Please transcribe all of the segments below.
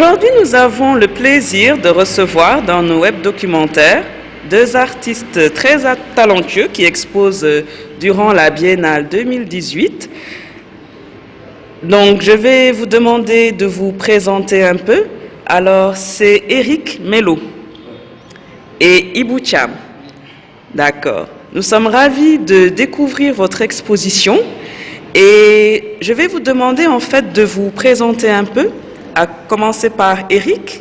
Aujourd'hui, nous avons le plaisir de recevoir dans nos web documentaires deux artistes très talentueux qui exposent durant la Biennale 2018. Donc, je vais vous demander de vous présenter un peu. Alors, c'est Eric Melo et Ibou Cham. D'accord. Nous sommes ravis de découvrir votre exposition et je vais vous demander en fait de vous présenter un peu, à commencer par Eric.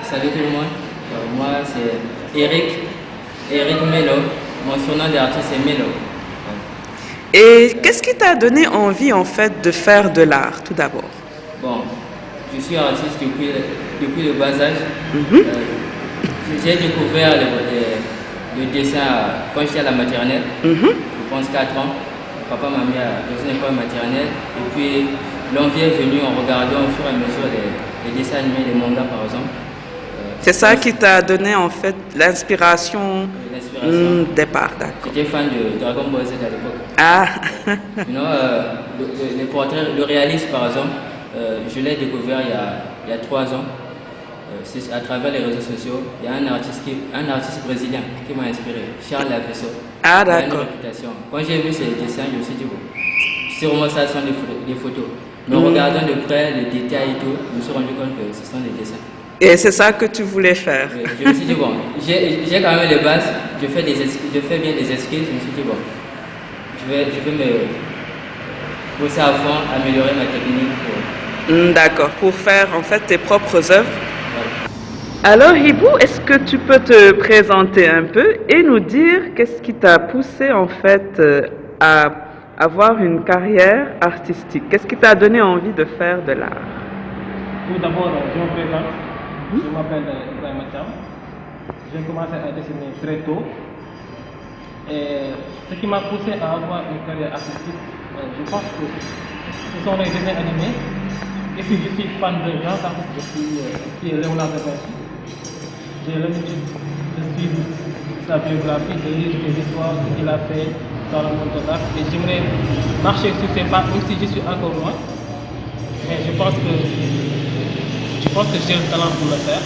Salut tout le monde, moi c'est Eric Melo, mon surnom d'artiste est Melo. Et qu'est-ce qui t'a donné envie en fait de faire de l'art tout d'abord? Bon, je suis artiste depuis le bas âge. J'ai découvert le dessin quand j'étais à la maternelle, je pense 4 ans. Papa m'a mis dans une école maternelle et puis l'envie est venue en regardant au fur et à mesure les dessins animés, les mangas par exemple. C'est ça qui t'a donné en fait l'inspiration départ, d'accord. J'étais fan de Dragon Ball Z à l'époque. Ah. Les portraits, le réalisme par exemple, je l'ai découvert il y a 3 ans. C'est à travers les réseaux sociaux. Il y a un artiste brésilien qui m'a inspiré, Charles Lavesso. Ah d'accord. Quand j'ai vu ces dessins, je me suis dit bon, sûrement ça sont des photos. Mais en regardant de près les détails et tout, je me suis rendu compte que ce sont des dessins. Et c'est ça que tu voulais faire? Je me suis dit bon, j'ai quand même les bases, je fais bien des esquisses, je me suis dit bon, je vais me pousser à fond, améliorer ma technique. D'accord, pour faire en fait tes propres œuvres. Alors Ibou, est-ce que tu peux te présenter un peu et nous dire qu'est-ce qui t'a poussé en fait à avoir une carrière artistique? Qu'est-ce qui t'a donné envie de faire de l'art? Tout d'abord, je me présente. Je m'appelle Ibrahim Cham. J'ai commencé à dessiner très tôt. Et ce qui m'a poussé à avoir une carrière artistique, je pense que ce sont les dessins animés. Et puis je suis fan de Jean Baptiste qui est Léonard de Vinci. J'ai l'habitude de suivre sa biographie, de lire des histoires qu'il a fait dans le monde de l'art. Et j'aimerais marcher sur ses pas, même si je suis encore loin. Mais je pense que j'ai le talent pour le faire.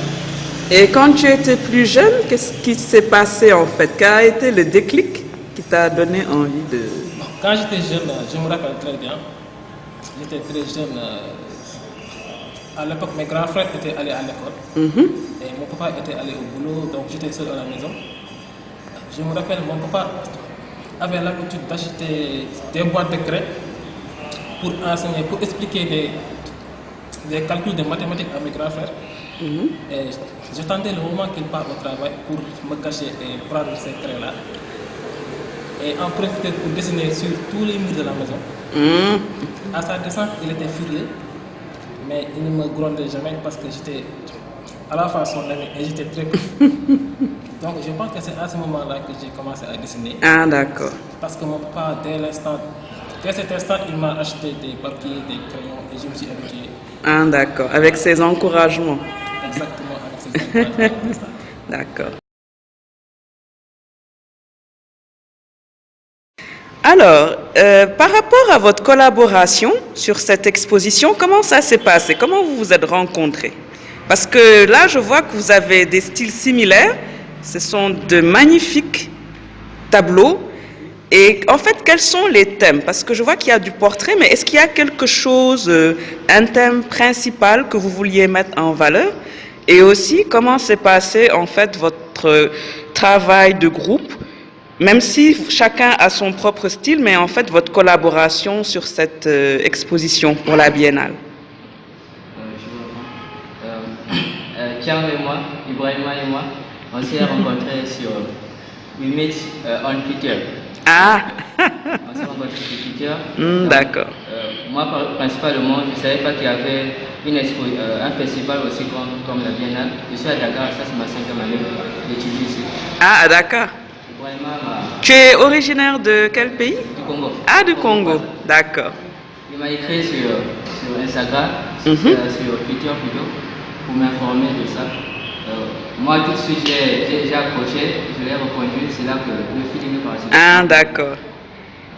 Et quand tu étais plus jeune, qu'est-ce qui s'est passé en fait? Quel a été le déclic qui t'a donné envie de... Quand j'étais jeune, je me rappelle très bien. J'étais très jeune. À l'époque, mes grands frères étaient allés à l'école. Et mon papa était allé au boulot, donc j'étais seul à la maison. Je me rappelle, mon papa avait l'habitude d'acheter des boîtes de craie pour enseigner, pour expliquer des calculs de mathématiques à mes grands frères. Et j'attendais le moment qu'il part au travail pour me cacher et prendre ces craies-là. Et en profiter pour dessiner sur tous les murs de la maison. À sa descente, il était furieux, mais il ne me grondait jamais parce que j'étais à la fois son ami et j'étais très petit. Donc je pense que c'est à ce moment-là que j'ai commencé à dessiner. Ah d'accord. Parce que mon papa, dès cet instant, il m'a acheté des papiers, des crayons et je me suis habitué. Ah d'accord, avec ses encouragements. Exactement, avec ses encouragements. D'accord. Alors, par rapport à votre collaboration sur cette exposition, comment ça s'est passé? Comment vous vous êtes rencontrés? Parce que là, je vois que vous avez des styles similaires. Ce sont de magnifiques tableaux. Et en fait, quels sont les thèmes? Parce que je vois qu'il y a du portrait, mais est-ce qu'il y a quelque chose, un thème principal que vous vouliez mettre en valeur? Et aussi, comment s'est passé en fait votre travail de groupe? Même si chacun a son propre style, mais en fait, votre collaboration sur cette exposition pour la Biennale. Cham et moi, Ibrahima et moi, on s'est rencontrés sur We Meet on Twitter. Ah. On s'est rencontrés sur Twitter. D'accord. Moi, principalement, je ne savais pas qu'il y avait un festival aussi comme la Biennale. Je suis à Dakar, ça c'est ma 5e année d'étudier ici. Ah, d'accord. Tu es originaire de quel pays? Du Congo. Ah, du Congo. D'accord. Il m'a écrit sur Instagram, sur Twitter plutôt, pour m'informer de ça. Moi, tout de suite, j'ai accroché, je l'ai répondu, c'est là que le feeling est parti. Ah, d'accord.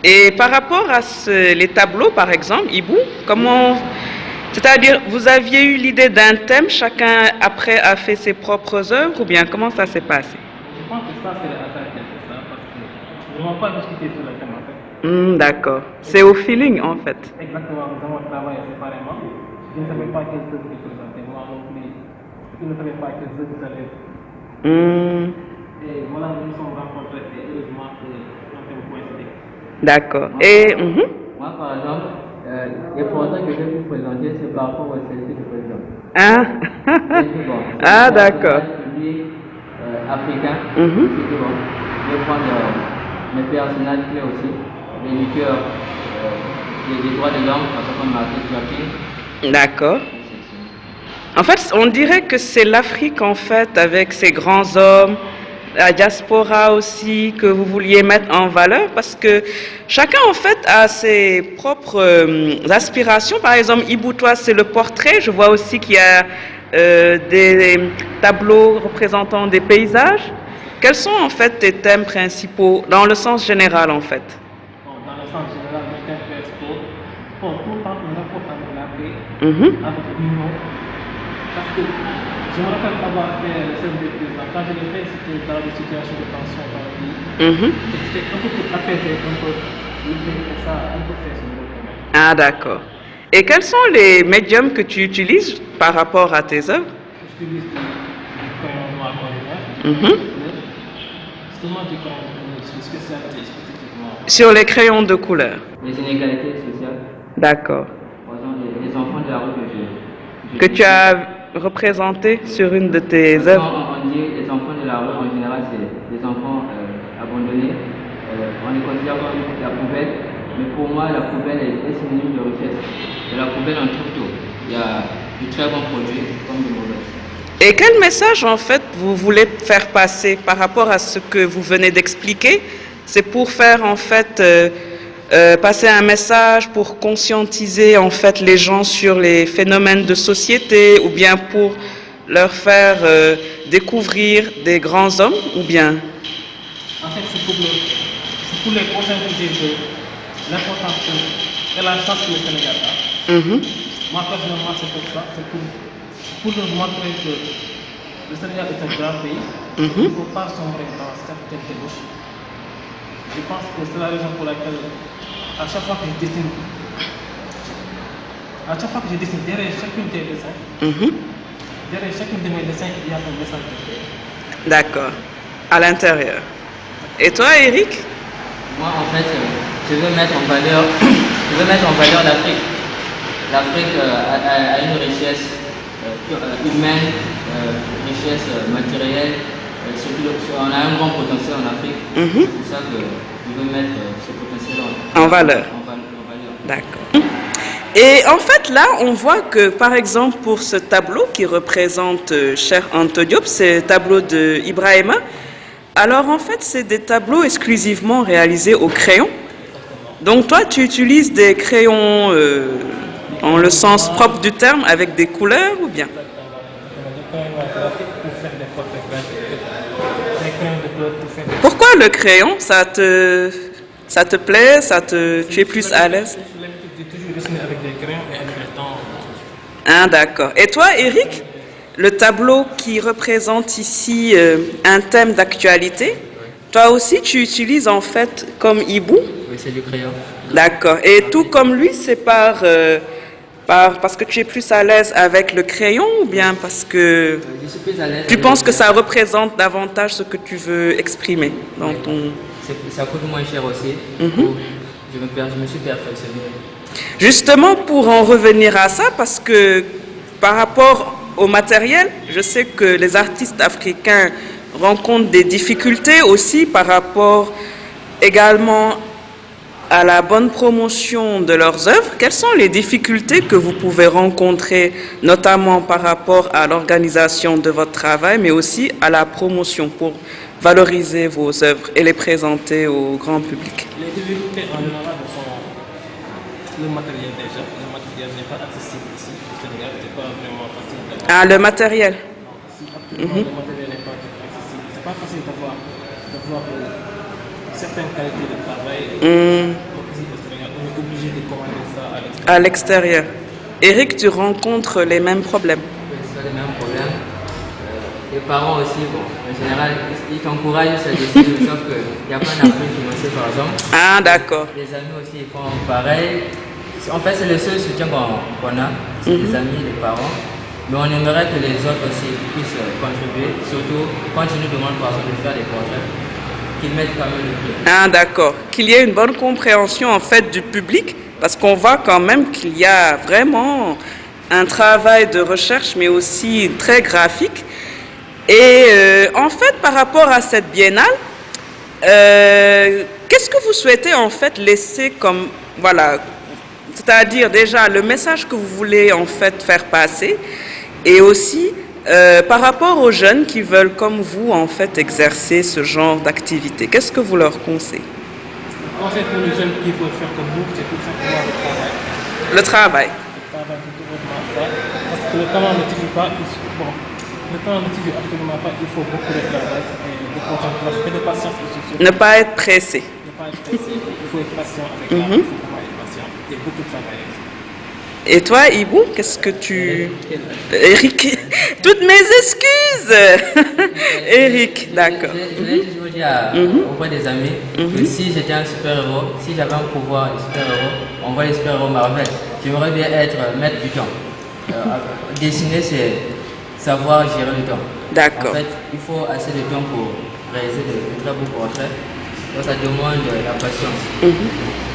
Et par rapport à les tableaux, par exemple, Ibou, comment C'est-à-dire, vous aviez eu l'idée d'un thème, chacun après a fait ses propres œuvres, ou bien comment ça s'est passé? Je pense que ça, c'est le hasard qui a fait ça, parce que nous n'avons pas discuté sur le thème en fait. D'accord. C'est au feeling en fait. Exactement, nous avons travaillé séparément. Je ne savais pas quelles œuvres vous présenter, moi non plus. Je ne savais pas quelles œuvres vous allez. Et voilà, nous nous sommes rencontrés et heureusement que nous avons coïncidé. D'accord. Et Moi, par exemple, les portraits que je vais vous présenter, c'est par rapport au celle-ci du président. ah, Bon, ah d'accord. Africain, c'est tout bon. Je vais prendre mes personnages clés aussi, les liqueurs, les droits de l'homme, parce qu'on m'a fait. D'accord. En fait, on dirait que c'est l'Afrique en fait, avec ses grands hommes, la diaspora aussi, que vous vouliez mettre en valeur, parce que chacun en fait a ses propres aspirations. Par exemple, Ibou, toi, c'est le portrait. Je vois aussi qu'il y a des tableaux représentant des paysages. Quels sont en fait tes thèmes principaux, dans le sens général en fait? Bon, dans le sens général, mes thèmes principaux, pour tout le temps, nous avons avec l'Afrique, avec l'Union. Parce que je me rappelle avoir fait le service de président. Quand je l'ai fait, c'était dans des situations de tension dans le pays. C'était un peu pour apaiser, un peu libérer ça, un peu faire ce mouvement. Ah, d'accord. Et quels sont les médiums que tu utilises par rapport à tes œuvres? J'utilise du crayon noir ordinaire. Justement, du crayon noir, je suis spécialisé spécifiquement. Sur les crayons de couleur. Les inégalités sociales. D'accord. Par exemple, les enfants de la rue Que tu as représenté sur une de tes œuvres. On dit les enfants de la rue, en général, c'est des enfants abandonnés. On les considère comme la poubelle. Mais pour moi, la poubelle est synonyme de richesse. De la poubelle, on trouve tout. Il y a du très bon produit comme du mauvais. Et quel message, en fait, vous voulez faire passer par rapport à ce que vous venez d'expliquer? C'est pour faire, en fait, passer un message pour conscientiser, en fait, les gens sur les phénomènes de société, ou bien pour leur faire découvrir des grands hommes, ou bien? En fait, c'est pour les conscientiser de l'importance et la chance que le Sénégal a. Moi, personnellement, c'est pour ça. C'est pour leur montrer que le Sénégal est un grand pays. Il ne faut pas sombrer dans certaines débauches. Je pense que c'est la raison pour laquelle, à chaque fois que je dessine, derrière chacune des dessins, derrière chacune de mes dessins, il y a un message. D'accord. À l'intérieur. Et toi, Eric? Moi, en fait, je veux mettre en valeur l'Afrique. L'Afrique a une richesse humaine, richesse matérielle. On a un grand potentiel en Afrique. C'est pour ça que je veux mettre ce potentiel en valeur. D'accord. Et en fait, là, on voit que, par exemple, pour ce tableau qui représente Cheikh Anta Diop, c'est le tableau de Ibrahima. Alors, en fait, c'est des tableaux exclusivement réalisés au crayon. Donc, toi, tu utilises des crayons en le sens propre du terme, avec des couleurs ou bien? Pourquoi le crayon? Ça te plaît? Tu es plus à l'aise? J'ai toujours dessiné avec des crayons et avec le temps. Ah, d'accord. Et toi, Eric, le tableau qui représente ici un thème d'actualité, toi aussi, tu utilises en fait comme Ibou? Oui, c'est du crayon. D'accord. Et tout comme lui, c'est parce que tu es plus à l'aise avec le crayon ou bien parce que Je suis plus à l'aise. tu penses que ça représente davantage ce que tu veux exprimer dans ton... Ça coûte moins cher aussi. Je me suis perfectionné. Justement, pour en revenir à ça, parce que par rapport au matériel, je sais que les artistes africains rencontrent des difficultés aussi par rapport également à la bonne promotion de leurs œuvres. Quelles sont les difficultés que vous pouvez rencontrer, notamment par rapport à l'organisation de votre travail, mais aussi à la promotion pour valoriser vos œuvres et les présenter au grand public? Les difficultés en général sont le matériel déjà. Le matériel n'est pas accessible ici au Sénégal. C'est pas vraiment facile d'avoir. Ah, le matériel. Si absolument le matériel n'est pas accessible, c'est pas facile d'avoir certaines qualités de travail. Ici au Sénégal, on est obligé de commander ça à l'extérieur. À l'extérieur. Eric, tu rencontres les mêmes problèmes? C'est les mêmes problèmes. Les parents aussi, bon, en général, ils t'encouragent à dessiner, sauf qu'il n'y a pas d'appui financier par exemple. Ah, d'accord. Les amis aussi, ils font pareil. En fait, c'est le seul soutien qu'on a, c'est les amis, les parents. Mais on aimerait que les autres aussi puissent contribuer, surtout quand ils nous demandent par exemple de faire des portraits, qu'ils mettent quand même le prix. Ah, d'accord. Qu'il y ait une bonne compréhension en fait du public, parce qu'on voit quand même qu'il y a vraiment un travail de recherche, mais aussi très graphique. Et en fait, par rapport à cette biennale, qu'est-ce que vous souhaitez en fait laisser comme, voilà, c'est-à-dire déjà le message que vous voulez en fait faire passer, et aussi par rapport aux jeunes qui veulent comme vous en fait exercer ce genre d'activité, qu'est-ce que vous leur conseillez? En fait, pour les jeunes qui veulent faire comme nous, c'est tout simplement le travail. Le travail. Le travail, c'est tout simplement ça. Parce que le talent ne suffit pas. Bon, le talent ne suffit absolument pas. Il faut beaucoup de travail et de concentration et de patience aussi. Ne pas être pressé. Ne pas être pressé. Il faut être patient avec l'art. Il faut vraiment être patient et beaucoup de travail aussi. Et toi, Ibou, qu'est-ce que tu... Eric, toutes mes excuses. Eric, d'accord. Je voulais toujours dire auprès des amis que si j'étais un super-héros, si j'avais un pouvoir de super-héros, on voit les super-héros Marvel, j'aimerais bien être maître du temps. Dessiner, c'est savoir gérer le temps. D'accord. En fait, il faut assez de temps pour réaliser de très beaux portraits. Donc ça demande la patience.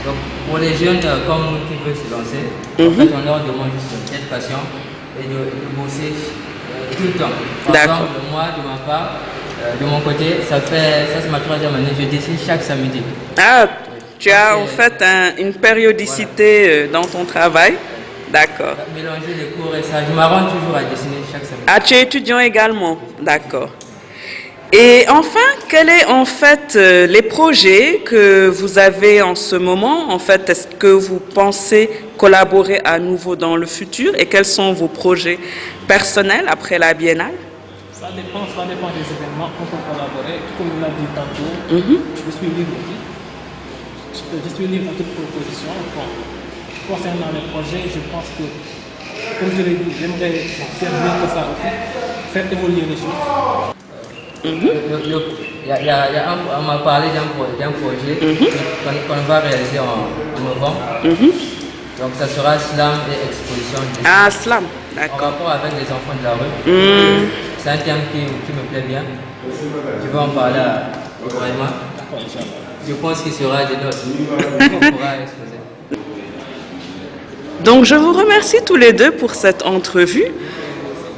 Donc pour les jeunes comme nous qui veulent se lancer, en fait, on leur demande juste d'être patient et de bosser tout le temps. Par exemple, moi, de ma part, de mon côté, ça c'est ma 3e année, je dessine chaque samedi. Ah, tu as en fait une périodicité dans ton travail. D'accord. Mélanger les cours et ça, je m'arrange toujours à dessiner chaque samedi. Ah, tu es étudiant également. D'accord. Et enfin, quels sont en fait les projets que vous avez en ce moment? En fait, est-ce que vous pensez collaborer à nouveau dans le futur? Et quels sont vos projets personnels après la biennale? Ça dépend des événements. On peut collaborer. Comme il l'a dit tantôt, je suis libre aussi. Je suis libre à toute proposition. Bon, concernant les projets, je pense que, comme je l'ai dit, j'aimerais faire mieux que ça aussi, faire évoluer les choses. On m'a parlé d'un projet qu'on va réaliser en novembre. Donc ça sera slam et exposition. Ah, slam, En d'accord. rapport avec les enfants de la rue. C'est un thème qui me plaît bien. Je vais en parler à Ibrahima. Je pense qu'il sera des notes. On pourra exposer. Donc, je vous remercie tous les deux pour cette entrevue.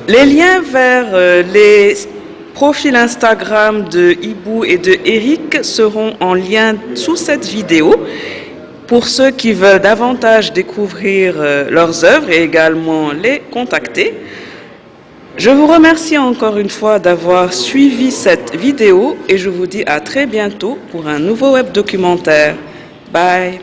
Les liens vers les profils Instagram de Ibou et de Eric seront en lien sous cette vidéo. Pour ceux qui veulent davantage découvrir leurs œuvres et également les contacter. Je vous remercie encore une fois d'avoir suivi cette vidéo et je vous dis à très bientôt pour un nouveau web documentaire. Bye.